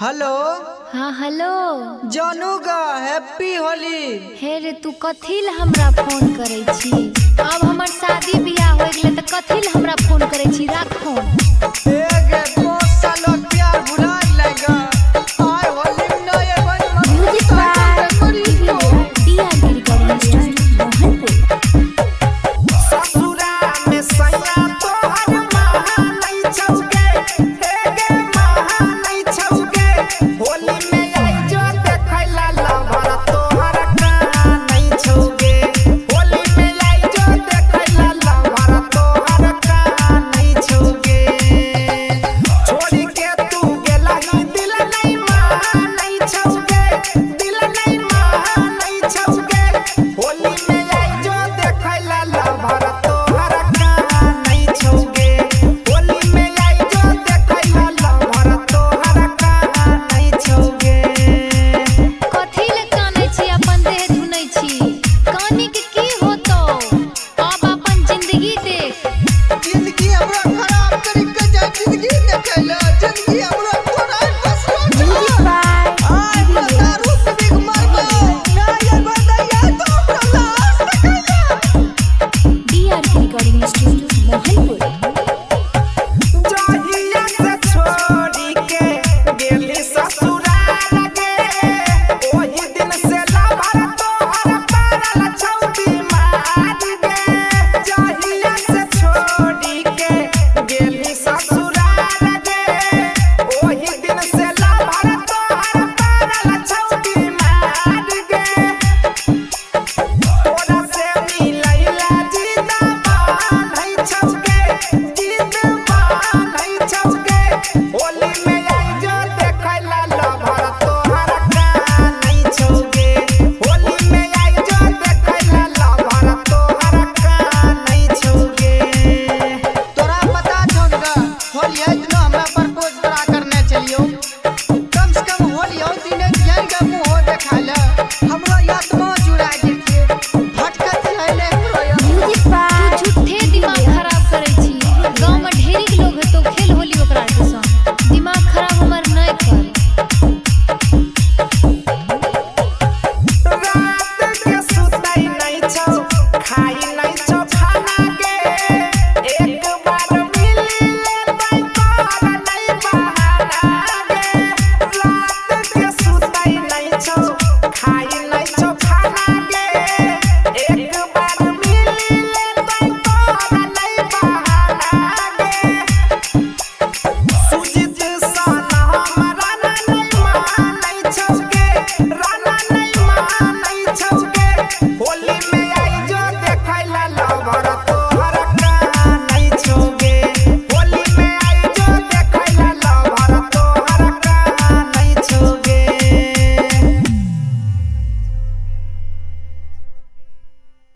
Hello. हाँ hello जानूगा happy Holi. हे रे तू कथी ला हमरा फोन करे छी? अब हमर शादी बियाह हो गेले त कथी ला हमरा फोन करे छी? राख फोन। एगे 5 साल प्यार भुला लेगा। आय होली न ये बन म्यूजिक बाय डीआर की रिकॉर्डिंग स्टूडियो मोहनपुर। ससुरा में सैया तोहर महा नहीं छौगे। एगे महा नहीं छौगे। होली में आई जो देखैला लवर तोहर का नहीं छौगे। होली में आई जो देखैला लवर तोहर का नहीं छौगे। छोड़ी के तू गेला ही दिल नहीं महा नहीं छौगे। दिल नहीं महा नहीं छौगे। होली में आई जो देखैला लवर तोहर का नहीं छौगे। होली में आई जो देखैला लवर तोहर का नहीं छौगे। कथी ले काने छी? अपन देह धुनै छी। कानी के की होतो? अब अपन जिंदगी देख। जिंदगी हमरा खराब करी के जा। जिंदगी देखैला जिंदगी हमरा खराब बस म्यूजिक बाय आय दारू से बिग मारबो ना ये बंदैया तो हमरा लाश देखैला। डीआर की रिकॉर्डिंग स्टूडियो मोहनपुर। जहिया से छोड़ी के गेली ससुराल गे। ओही दिन से लवर तोहर पारल छौटी मार गे। जहिया से छोड़ी के गेली ससुराल गे। ओही दिन से लवर तोहर पारल छौटी मार गे। तोरा से मिलैला जिंदाबाद नहीं छौगे। जिंदाबाद नहीं छौगे। होली में आई जो देखैला लवर तोहर का नहीं छौगे। होली में आई जो देखैला लवर तोहर का नहीं छौगे। तोरा पता छौगा होली है दिन हमरा प्रपोज तोरा करने चलियो। कम से कम होली हो दिन जान के मुंह देखाला। हमरा आत्मा जुड़ा जेतिए। भटकत रहले हमरो या म्यूजिक बाय तू झूठे दिमाग खराब करे छी। गांव में ढेरी लोग है तो खेल होली ओकरा के संग। दिमाग खराब हमर नहीं कर। रात के सुतै नहीं छौ। खाई नहीं छौ खाना के। एक बार मिली लेबै कर नहीं बहाना गे। रात के सुतै नहीं छौ। खाई नहीं छौ खाना के। एक बार मिली लेबै कर नहीं बहाना गे। सुजित साना हमरा नहीं मानै छौगे। राना नहीं मानै छौगे। होली में आई जो देखैला लवर